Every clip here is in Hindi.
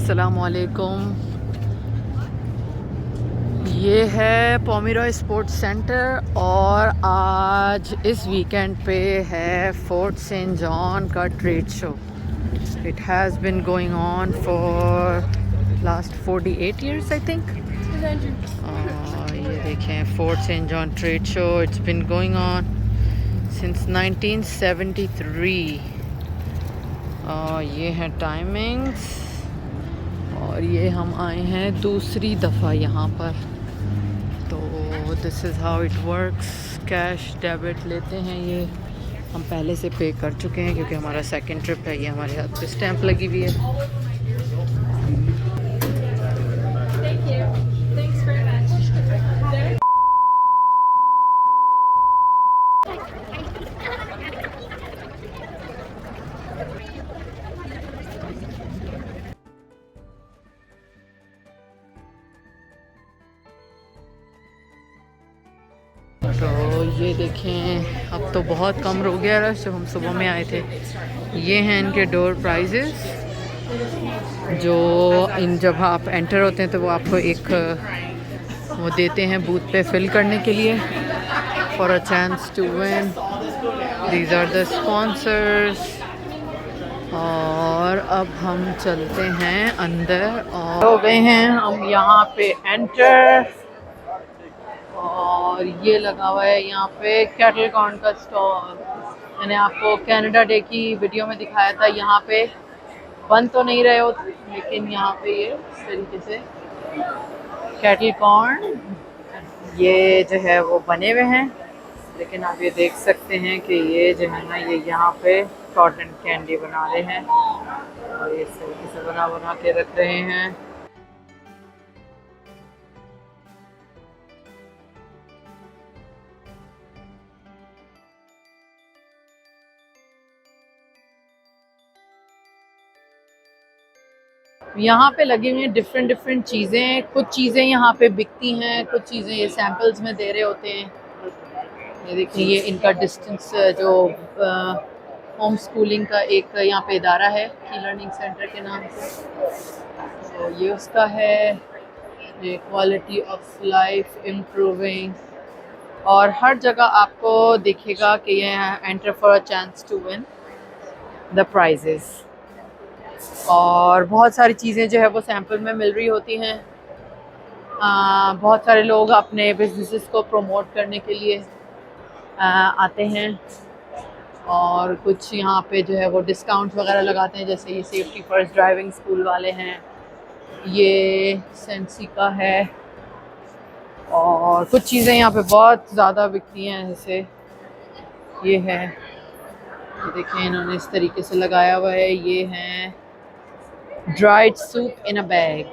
अस्सलामुअलैकुम। ये है पोमेरॉय स्पोर्ट्स सेंटर और आज इस वीकेंड पे है फोर्ट सेंट जॉन का trade show. It has been going on for last 48 years I think. ये देखें Fort Saint John trade show, it's been going on since 1973। ये हैं टाइमिंग्स और ये हम आए हैं दूसरी दफ़ा यहाँ पर। तो this is how it works. Cash debit लेते हैं, ये हम पहले से पे कर चुके हैं क्योंकि हमारा सेकंड ट्रिप है। ये हमारे हाथ पे स्टैंप लगी हुई है। तो ये देखें, अब तो बहुत कम हो गया रश जब हम सुबह में आए थे। ये हैं इनके डोर प्राइजेस जो जब आप एंटर होते हैं तो वो आपको एक वो देते हैं बूथ पे फिल करने के लिए for a chance to win. These are the sponsors. और अब हम चलते हैं अंदर और हो गए हैं हम यहाँ पे एंटर। और ये लगा हुआ है यहाँ पे कैटल कॉर्न का स्टॉल। मैंने आपको कनाडा डे की वीडियो में दिखाया था। यहाँ पे बन तो नहीं रहे हो लेकिन यहाँ पे ये इस तरीके से कैटल कॉर्न ये जो है वो बने हुए हैं। लेकिन आप ये देख सकते हैं कि ये जो है ना ये यहाँ पे कॉटन कैंडी बना रहे हैं और ये इस तरीके से बना बना के रख रहे हैं। यहाँ पे लगी हुई हैं डिफरेंट चीज़ें। कुछ चीज़ें यहाँ पे बिकती हैं, कुछ चीज़ें ये सैम्पल्स में दे रहे होते हैं। ये देखिए, ये इनका डिस्टेंस जो होम स्कूलिंग का एक यहाँ पे इदारा है की लर्निंग सेंटर के नाम से। तो ये उसका है, ये क्वालिटी ऑफ लाइफ इम्प्रूविंग। और हर जगह आपको दिखेगा कि ये enter for a chance to win the prizes. और बहुत सारी चीज़ें जो है वो सैम्पल में मिल रही होती हैं। बहुत सारे लोग अपने बिजनेसेस को प्रमोट करने के लिए आते हैं और कुछ यहाँ पे जो है वो डिस्काउंट वगैरह लगाते हैं। जैसे ये सेफ्टी फर्स्ट ड्राइविंग स्कूल वाले हैं, ये सेंसी का है। और कुछ चीज़ें यहाँ पे बहुत ज़्यादा बिकती हैं, जैसे ये है, ये देखें इन्होंने इस तरीके से लगाया हुआ है। ये हैं ड्राइड सूप इन अ बैग।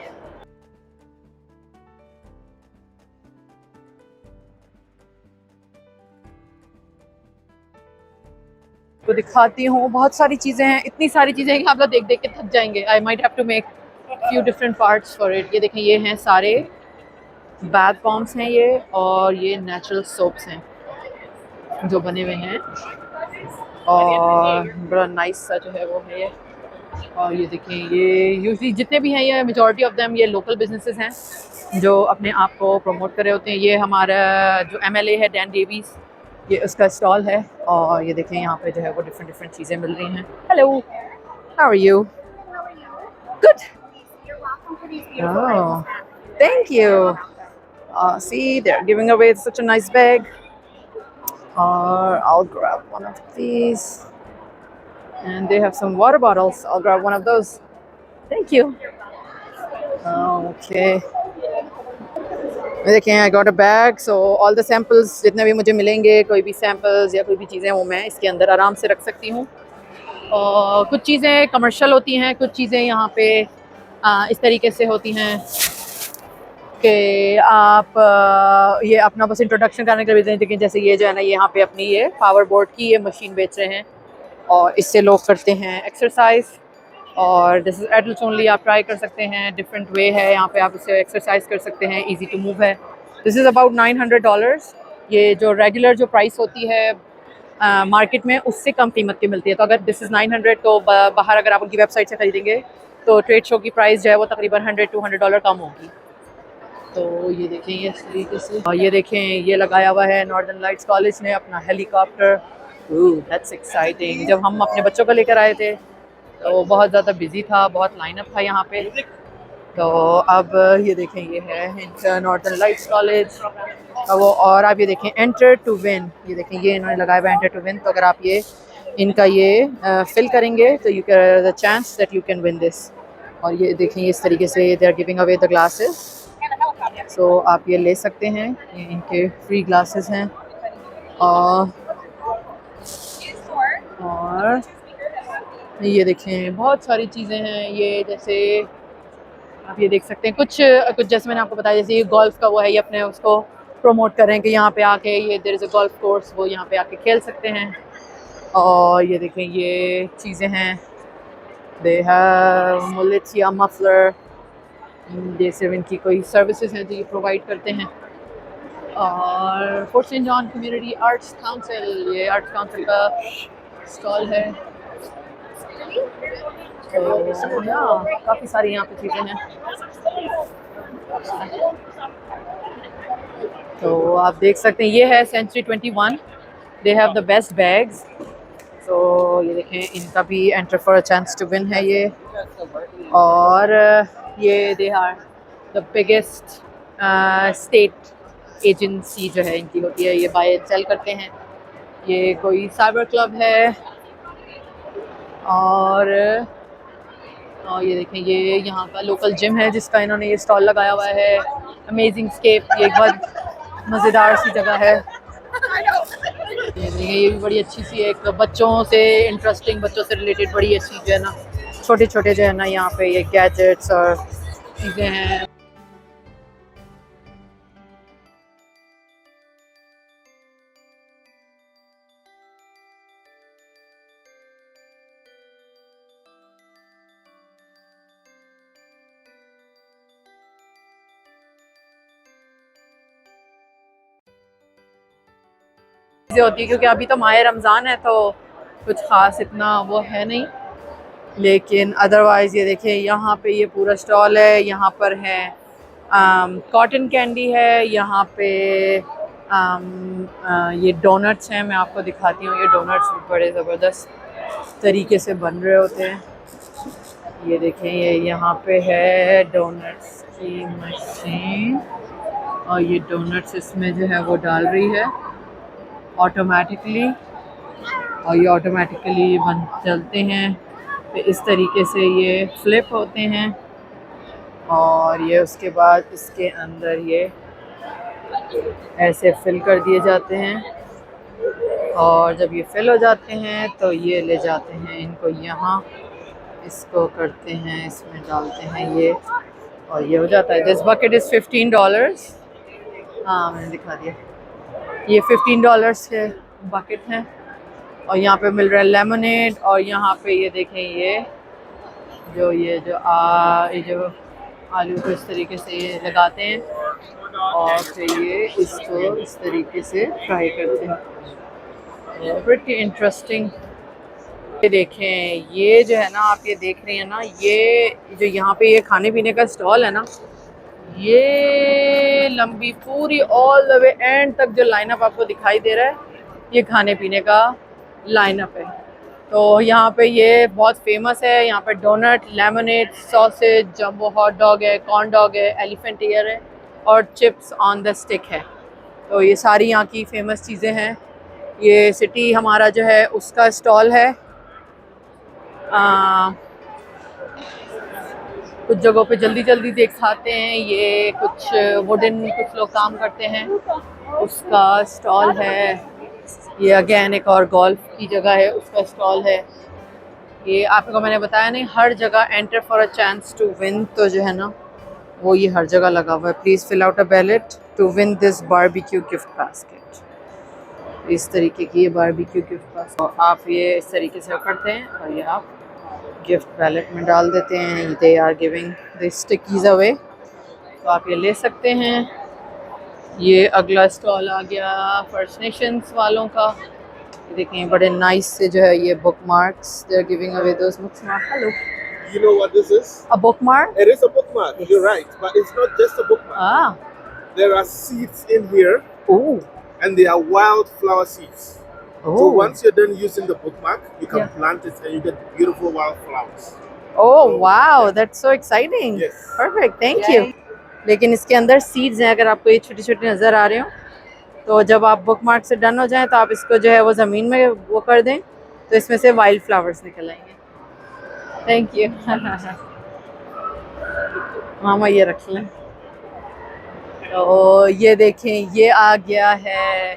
तो दिखाती हूँ, बहुत सारी चीज़ें हैं, इतनी सारी चीज़ें हैं कि आप लोग देख देख के थक जाएंगे। I might have to make few different parts for it. ये देखें, ये हैं सारे बैथ बॉम्ब्स हैं ये, और ये नेचुरल सोप्स हैं जो बने हुए हैं और बड़ा नाइस सा जो है वो है ये। और ये देखें, ये यूजली जितने भी हैं ये मेजॉरिटी ऑफ देम ये लोकल बिजनेसेस हैं जो अपने आप को प्रमोट कर रहे होते हैं। ये हमारा जो एमएलए है डैन डेविस, ये उसका स्टॉल है। और ये देखें यहाँ पे जो है वो डिफरेंट चीज़ें मिल रही हैं। Hello, how are you? Good, oh thank you. See, they're giving away such a nice bag. I'll grab one of these. And they have some water bottles. I'll grab one of those. Thank you. Okay. देखिए, I got a bag. So all the samples जितने भी मुझे मिलेंगे, कोई भी samples या कोई भी चीज़ें वो मैं इसके अंदर आराम से रख सकती हूँ। और कुछ चीज़ें कमर्शियल होती हैं, कुछ चीज़ें यहाँ पे इस तरीके से होती हैं कि आप ये अपना बस इंट्रोडक्शन करने के लिए दें। लेकिन जैसे ये जो है ना, यहाँ पे अपनी ये पावर बोर्ड की ये मशीन बेच रहे हैं और इससे लोग करते हैं एक्सरसाइज। और दिस इज़ एडल्ट्स ओनली, आप ट्राई कर सकते हैं। डिफरेंट वे है यहाँ पे, आप इससे एक्सरसाइज कर सकते हैं, इजी टू मूव है। This is about $900। ये जो रेगुलर जो प्राइस होती है मार्केट में उससे कम कीमत की मिलती है। तो अगर दिस इज़ 900 तो बाहर अगर आप उनकी वेबसाइट से ख़रीदेंगे तो ट्रेड शो की प्राइस जो है वो तकरीबन $100-200 कम होगी। तो ये देखें ये इस तरीके से, और ये देखें ये लगाया हुआ है नॉर्दर्न लाइट्स कॉलेज ने अपना हेलीकॉप्टर। That's exciting. जब हम अपने बच्चों को लेकर आए थे तो बहुत ज़्यादा बिजी था, बहुत लाइनअप था यहाँ पे। तो अब ये देखें ये है नॉर्दर्न लाइट्स कॉलेज वो। और आप ये देखें एंटर टू विन, ये देखें ये इन्होंने लगाया हुआ एंटर टू विन। तो अगर आप ये इनका ये फिल करेंगे तो you can the chance that you can win this. और ये देखें इस तरीके से they are giving away the glasses. So आप ये ले सकते हैं, ये इनके फ्री ग्लासेस हैं। और ये देखें बहुत सारी चीज़ें हैं, ये जैसे आप ये देख सकते हैं कुछ कुछ जैसे मैंने आपको बताया, जैसे ये गोल्फ का वो है, ये अपने उसको प्रमोट कर रहे हैं कि यहाँ पे आके ये there is a golf course, वो यहाँ पे आके खेल सकते हैं। और ये देखें ये चीज़ें हैं, दे हैव मुलेट्स या मफलर, ये सिर्फ इनकी कोई सर्विसेज हैं जो ये प्रोवाइड करते हैं। और Fort Saint John community arts council, ये आर्ट्स काउंसिल का स्टॉल है। तो काफ़ी सारी यहाँ पे चीज़ें हैं। तो आप देख सकते हैं ये है century 21, they have the best bags. तो ये देखें इनका भी enter for a chance to win है ये। और ये they are the biggest state agency जो है इनकी होती है, ये बाय एंड सेल करते हैं। ये कोई साइबर क्लब है। और ये देखें ये यहाँ का लोकल जिम है जिसका इन्होंने ये स्टॉल लगाया हुआ है। अमेजिंग स्केप, ये एक बहुत मज़ेदार सी जगह है। ये भी बड़ी अच्छी सी एक बच्चों से इंटरेस्टिंग, बच्चों से रिलेटेड बड़ी अच्छी जो है ना छोटे छोटे जो है ना यहाँ पे ये गैजेट्स और चीज़ें हैं। होती है क्योंकि अभी तो माह रमज़ान है तो कुछ ख़ास इतना वो है नहीं, लेकिन अदरवाइज़ ये देखें यहाँ पे ये पूरा स्टॉल है। यहाँ पर है कॉटन कैंडी है, यहाँ पे ये डोनट्स हैं, मैं आपको दिखाती हूँ। ये डोनट्स बड़े ज़बरदस्त तरीके से बन रहे होते हैं। ये देखें ये यहाँ पे है डोनट्स की मशीन, और ये डोनट्स इसमें जो है वो डाल रही है ऑटोमेटिकली, और ये ऑटोमेटिकली बन चलते हैं। तो इस तरीके से ये फ्लिप होते हैं, और ये उसके बाद इसके अंदर ये ऐसे फिल कर दिए जाते हैं। और जब ये फिल हो जाते हैं तो ये ले जाते हैं इनको यहाँ, इसको करते हैं, इसमें डालते हैं ये, और ये हो जाता है। This bucket is $15। हाँ मैंने दिखा दिया, ये $15 के बकेट हैं। और यहाँ पे मिल रहा है लेमनेड। और यहाँ पे ये देखें ये जो आलू को इस तरीके से ये लगाते हैं और फिर ये इसको इस तरीके से फ्राई करते हैं। Pretty interesting. ये देखें ये जो है ना आप ये देख रही हैं ना, ये जो यहाँ पे ये खाने पीने का स्टॉल है ना, ये लंबी पूरी ऑल द वे एंड तक जो लाइनअप आपको दिखाई दे रहा है, ये खाने पीने का लाइनअप है। तो यहाँ पे ये बहुत फेमस है। यहाँ पे donut, lemonade, sausage, jumbo hot dog है, कॉर्न डॉग है, एलिफेंट ईयर है, और चिप्स ऑन द स्टिक है। तो ये सारी यहाँ की फेमस चीज़ें हैं। ये सिटी हमारा जो है उसका स्टॉल है। कुछ जगहों पे जल्दी जल्दी दिखाते हैं, ये कुछ वुडन कुछ लोग काम करते हैं उसका स्टॉल है। ये अगेन एक और गोल्फ की जगह है उसका स्टॉल है। ये आपको मैंने बताया नहीं, हर जगह enter for a chance to win, तो जो है ना वो ये हर जगह लगा हुआ है। Please fill out a ballot to win this barbecue gift basket. इस तरीके की ये बारबेक्यू गिफ्ट बास्केट, तो आप ये इस तरीके से करते हैं और ये आप गिफ्ट बैलेट में डाल देते हैं। They are giving the stickies away, तो आप ये ले सकते हैं। ये अगला स्टॉल आ गया फर्स्ट नेशंस वालों का। देखें बड़े नाइस से जो है ये bookmarks, they are giving away those bookmarks. Hello, You know what this is? A bookmark? It is a bookmark. Yes. You're right, but it's not just a bookmark. Ah. There are seeds in here, Oh. and they are wildflower seeds. Oh. So once you're done using the bookmark, you can Yeah. plant it and you get beautiful wildflowers. Oh So, wow, yeah. that's so exciting. Yes. Perfect, thank you. लेकिन इसके अंदर सीड्स हैं, अगर आपको ये छोटी छोटी नज़र आ रहे हो तो जब आप बुक मार्क से डन हो जाए तो आप इसको जो है वो ज़मीन में वो कर दें तो इसमें से वाइल्ड फ्लावर्स निकल आएंगे। Thank you. मामा ये रख लें। तो ये देखें, ये आ गया है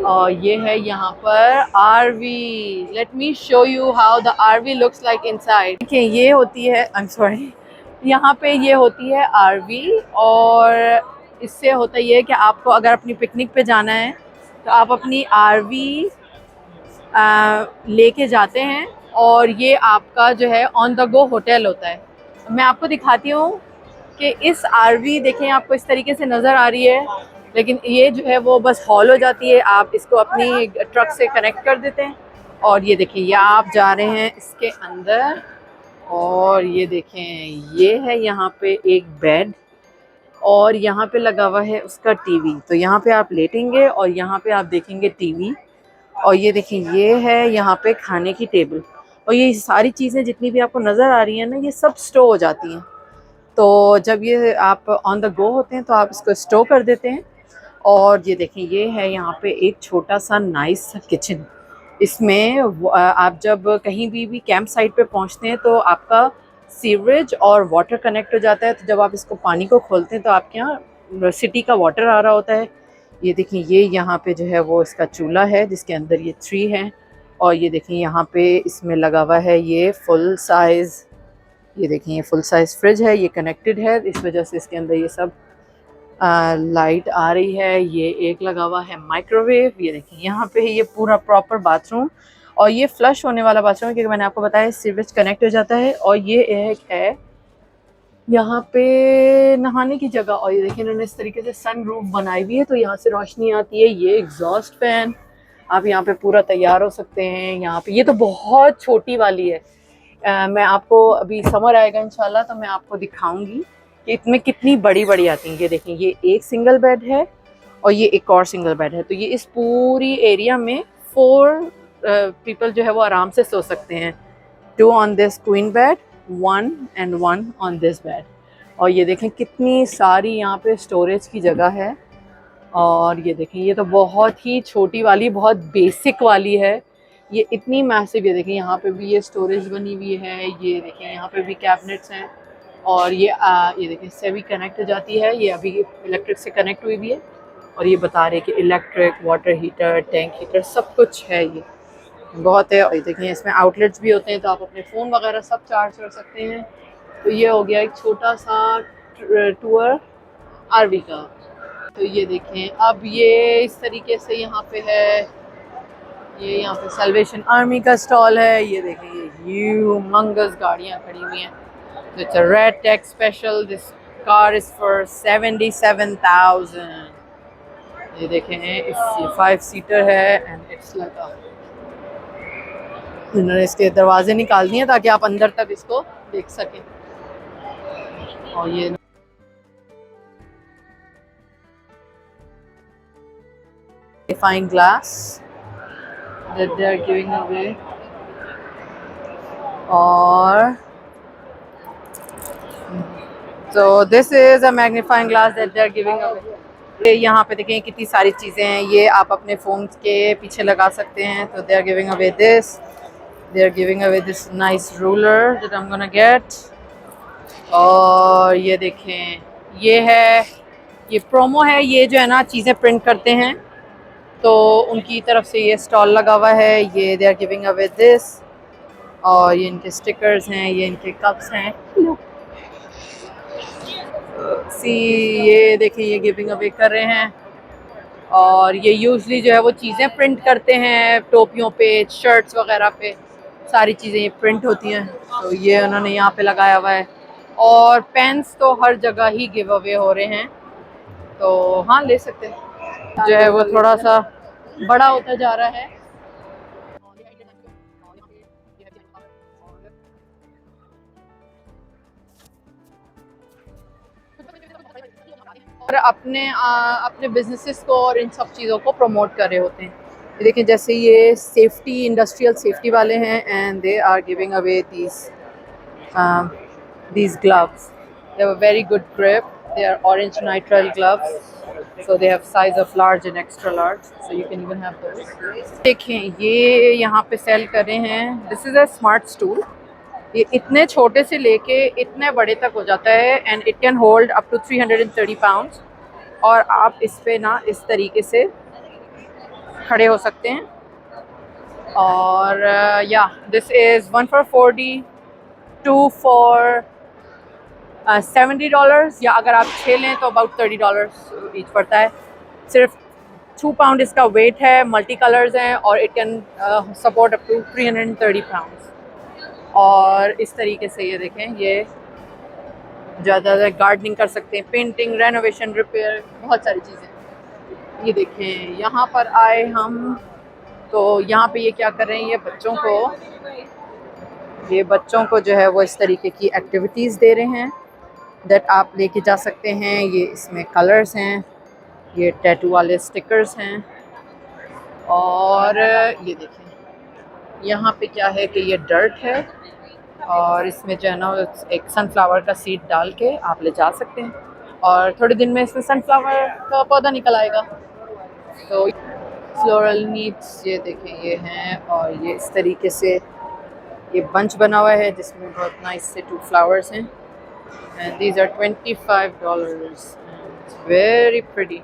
और ये है यहाँ पर RV. Let me show you how the RV looks like inside. देखिए ये होती है, आई एम सॉरी, यहाँ पे ये होती है आरवी और इससे होता ये है कि आपको अगर अपनी पिकनिक पे जाना है तो आप अपनी आरवी लेके जाते हैं और ये आपका जो है ऑन द गो होटल होता है। मैं आपको दिखाती हूँ कि इस आरवी देखें आपको इस तरीके से नज़र आ रही है, लेकिन ये जो है वो बस हॉल हो जाती है। आप इसको अपनी ट्रक से कनेक्ट कर देते हैं और ये देखें ये आप जा रहे हैं इसके अंदर और ये देखें ये है यहाँ पे एक बेड और यहाँ पे लगा हुआ है उसका टीवी। तो यहाँ पे आप लेटेंगे और यहाँ पे आप देखेंगे टीवी और ये देखें ये है यहाँ पे खाने की टेबल और ये सारी चीज़ें जितनी भी आपको नज़र आ रही हैं ना ये सब स्टोर हो जाती हैं। तो जब ये आप ऑन द गो होते हैं तो आप इसको स्टोर कर देते हैं। और ये देखें ये है यहाँ पे एक छोटा सा नाइस सा किचन। इसमें आप जब कहीं भी कैंप साइट पे पहुँचते हैं तो आपका सीवरेज और वाटर कनेक्ट हो जाता है। तो जब आप इसको पानी को खोलते हैं तो आपके यहाँ सिटी का वाटर आ रहा होता है। ये देखें ये यहाँ पे जो है वो इसका चूल्हा है जिसके अंदर ये ट्री है और ये देखें यहाँ पे इसमें लगा हुआ है ये फुल साइज़, ये देखें ये फुल साइज़ फ्रिज है, ये कनेक्टेड है इस वजह से इसके अंदर ये सब लाइट आ रही है। ये एक लगा हुआ है माइक्रोवेव। ये देखें यहाँ पे ये पूरा प्रॉपर बाथरूम और ये फ्लश होने वाला बाथरूम है क्योंकि मैंने आपको बताया सीवरेज कनेक्ट हो जाता है। और ये एक है यहाँ पे नहाने की जगह और ये देखिए इन्होंने इस तरीके से सन रूफ बनाई हुई है तो यहाँ से रोशनी आती है। ये एग्जॉस्ट फैन, आप यहाँ पे पूरा तैयार हो सकते हैं। यहाँ पे ये तो बहुत छोटी वाली है। मैं आपको अभी समर आएगा इंशाल्लाह तो मैं आपको दिखाऊंगी कि इसमें कितनी बड़ी बड़ी आती हैं। ये देखें ये एक सिंगल बेड है और ये एक और सिंगल बेड है। तो ये इस पूरी एरिया में 4 पीपल जो है वो आराम से सो सकते हैं। 2 on this queen bed, 1 and 1 on this bed। और ये देखें कितनी सारी यहाँ पे स्टोरेज की जगह है। और ये देखें ये तो बहुत ही छोटी वाली, बहुत बेसिक वाली है। ये इतनी मैसिव, ये देखें यहाँ पे भी ये स्टोरेज बनी हुई है। ये देखें यहाँ पे भी कैबिनेट्स हैं और ये देखें इससे भी कनेक्ट हो जाती है। ये अभी इलेक्ट्रिक से कनेक्ट हुई भी है और ये बता रहे हैं कि electric, water heater, tank heater सब कुछ है। ये बहुत है। और देखिए इसमें आउटलेट्स भी होते हैं तो आप अपने फ़ोन वगैरह सब चार्ज कर सकते हैं। तो ये हो गया एक छोटा सा टूर आरवी का। तो ये देखें अब ये इस तरीके से यहाँ पे है। ये यहाँ पे सैल्वेशन आर्मी का स्टॉल है। ये देखें ये ह्यूमंगस गाड़ियाँ खड़ी हुई हैं। तो it's a red tag special, this car is for 77,000। ये देखें ये 5 सीटर है एंड इट्स लाइक इन्होंने इसके दरवाजे निकाल दिए ताकि आप अंदर तक इसको देख सकें। और ये fine glass that they are giving away और so this is a magnifying glass that they are giving away। यहाँ पे देखें कितनी सारी चीज़ें हैं। ये आप अपने फ़ोन के पीछे लगा सकते हैं। तो they are giving away this, they are giving away this nice ruler that I'm gonna get। और ये देखें ये है, ये प्रोमो है। ये जो है ना चीज़ें प्रिंट करते हैं तो उनकी तरफ से ये स्टॉल लगा हुआ है। ये they are giving away this और ये इनके स्टिकर्स हैं, ये इनके कप्स हैं। सी ये देखिए ये गिविंग अवे कर रहे हैं और ये यूजली जो है वो चीज़ें प्रिंट करते हैं टोपियों पे, शर्ट्स वगैरह पे, सारी चीज़ें ये प्रिंट होती हैं। तो ये उन्होंने यहाँ पे लगाया हुआ है। और पेन्स तो हर जगह ही गिव अवे हो रहे हैं तो हाँ ले सकते हैं। जो है वो थोड़ा सा बड़ा होता जा रहा है। और अपने बिजनेसेस को और इन सब चीज़ों को प्रमोट कर रहे होते हैं। ये देखें, जैसे ये सेफ्टी, इंडस्ट्रियल सेफ्टी वाले हैं, and they are giving away these gloves. They have a very good grip. They are orange nitrile gloves, so they have size of large and extra large, so you can even have those. देखें, ये यहाँ पे सेल कर रहे हैं. This is a smart stool. ये इतने छोटे से लेके इतने बड़े तक हो जाता है, and it can hold up to 330 pounds. और आप इस पे ना इस तरीके से खड़े हो सकते हैं. और या दिस इज़ 1 for 40, 2 for $70, या अगर आप 6 लें तो अबाउट $30 ईच पड़ता है. सिर्फ 2 pound इसका वेट है, मल्टी कलर्स हैं, और it can support up to 330 pounds. और इस तरीके से ये देखें, ये ज़्यादा गार्डनिंग कर सकते हैं, पेंटिंग, रेनोवेशन, रिपेयर, बहुत सारी चीज़ें. ये देखें, यहाँ पर आए हम तो यहाँ पे ये क्या कर रहे हैं, ये बच्चों को जो है वो इस तरीके की एक्टिविटीज़ दे रहे हैं दैट आप लेके जा सकते हैं. ये इसमें कलर्स हैं, ये टैटू वाले स्टिकर्स हैं. और ये देखें, यहाँ पे क्या है कि ये डर्ट है, और इसमें जो है ना एक सनफ्लावर का सीड डाल के आप ले जा सकते हैं, और थोड़े दिन में इसमें सनफ्लावर का पौधा निकल आएगा. तो फ्लोरल नीड्स ये देखें, ये हैं, और ये इस तरीके से ये बंच बना हुआ है जिसमें बहुत नाइस से 2 flowers हैं. And these are $25. It's very pretty.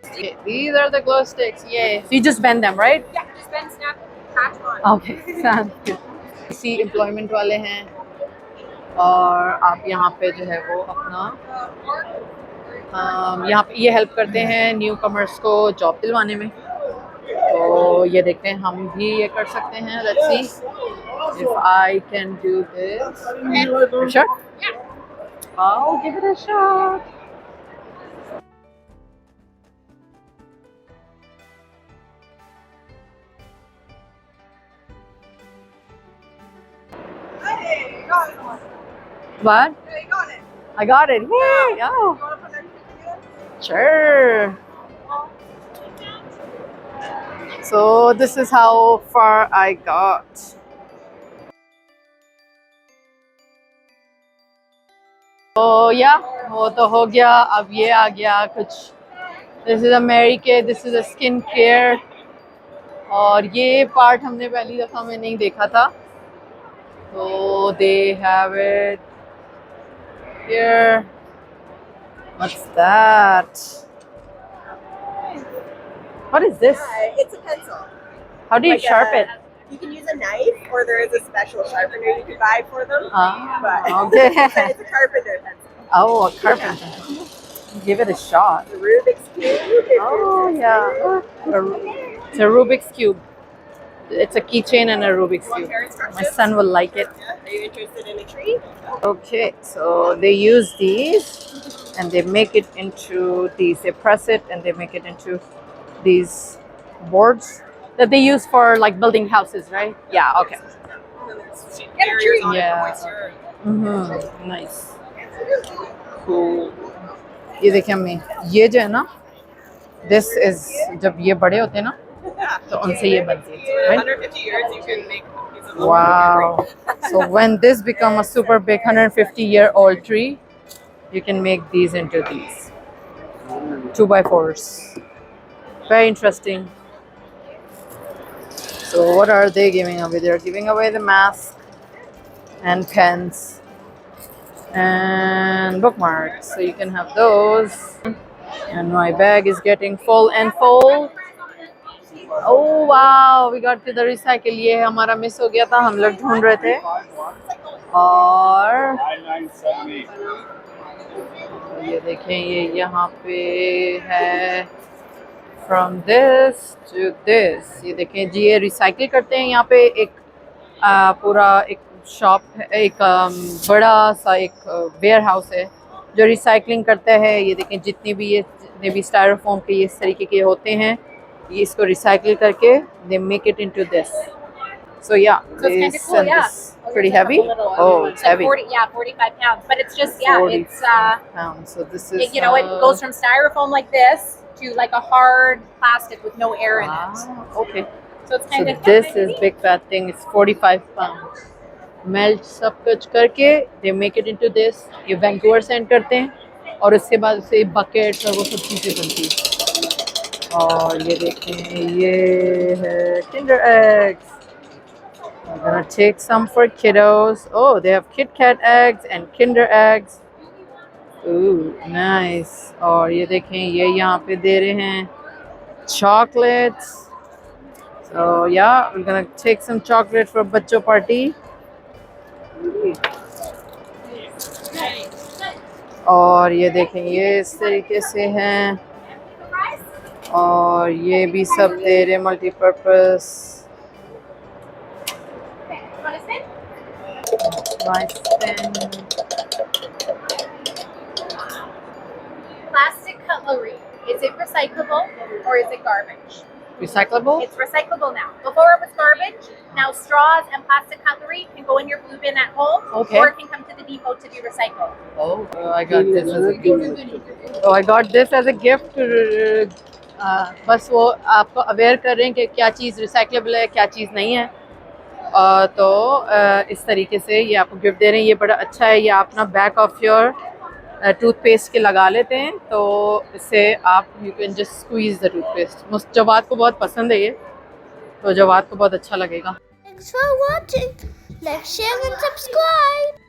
Okay, these are the glow sticks. Yay! So you just bend them, right? Yeah, just bend, snap, patch on. Okay, sounds good. इसी एम्प्लॉयमेंट वाले हैं, और आप यहाँ पे जो है वो अपना यहाँ पे ये हेल्प करते हैं न्यू कमर्स को जॉब दिलवाने में. तो ये देखते हैं, हम भी ये कर सकते हैं. Let's see if I can do this. Sure? I'll give it a shot. Hey, you got it. What? Hey, you got it. I got it. Yay! Oh, You want to put everything together? sure. So this is how far I got. तो या वो तो हो गया. अब ये आ गया कुछ. दिस इज अ मेरी care, this is a skin care, और ये पार्ट हमने पहली दफ़ा में नहीं देखा था. तो they have it here. What's that? What is this? It's a pencil. How do you Like sharpen? You can use a knife, or there is a special sharpener you can buy for them. But Okay. it's a carpenter pencil. Oh, a carpenter. Give it a shot. The Rubik's Cube. Oh, yeah. It's a Rubik's Cube. It's a keychain and a Rubik's Want Cube. hair My instructions? son will like it. Are you interested in a tree? Okay, so they use these and they make it into these. They press it and they make it into these boards that they use for like building houses, right? Yeah, okay. Get a tree. Yeah. Nice. Cool. ये देखिए अम्मी, ये जो है ना, this is जब ये बड़े होते हैं ना, तो उनसे ये बनती है, right? 150 years you can make a piece of Wow. So when this become a super big 150-year-old tree, you can make these into these 2x4s. Very interesting. So what are they giving away? They're giving away the mask and pens and bookmarks, so you can have those. And my bag is getting full and full. Oh wow, we got to the recycle. ये हमारा मिस हो गया था, हम लोग ढूंढ रहे थे. और ये देखें, ये यहाँ पे है from this to this. ये देखें जी, ये रिसाइकिल करते हैं. यहाँ पे एक पूरा एक शॉप है, एक बड़ा सा एक वेयर हाउस है जो रिसाइकलिंग करता है. ये देखें, जितने भी स्टायरोफोम के ये इस तरीके के होते हैं, ये इसको रिसाइकिल करके they make it into this. So yeah, So it's kind this of cool, and yeah. this Oh, pretty here's like a heavy. little- Oh, it's it's like heavy. 45 pounds. But it's just, yeah, 40 it's, pounds. So this is, you know, it goes from styrofoam like this to like a hard plastic with no air in it. ah, okay. So it's So kind of this is big fat thing. It's 45 pounds. Melt सब कुछ करके they make it into this. ये वैंकूवर सेंड करते हैं और उसके बाद उसे बकेट और वो सब चीज़ें बनती हैं। और ये देखें, ये है Kinder eggs. I'm gonna take some for kiddos. Oh, they have Kit Kat eggs and Kinder eggs. Ooh, nice. और ये देखें, ये यहाँ पे दे रहे हैं chocolates. So yeah, we're gonna take some chocolate for बच्चों party. और ये देखें, ये इस तरीके से हैं और ये भी सब दे रहे multipurpose. Plastic cutlery. Is it recyclable or is it garbage? Recyclable? It's recyclable now. Before it was garbage. Now straws and plastic cutlery can go in your blue bin at home, Okay. or it can come to the depot to be recycled. Oh, I got this as a gift. Oh, I got this as a gift. बस वो आपको अवेयर कर रहे हैं कि क्या चीज़ रिसाइक्लेबल है, क्या चीज़ नहीं है। तो इस तरीके से ये आपको गिफ्ट दे रहे हैं। ये बड़ा अच्छा है। ये आप ना बैक ऑफ योर टूथपेस्ट के लगा लेते हैं, तो इससे आप you can just squeeze the toothpaste. Jawad को बहुत पसंद है ये, तो जवाद को बहुत अच्छा लगेगा। Thanks for watching. Like, share and subscribe.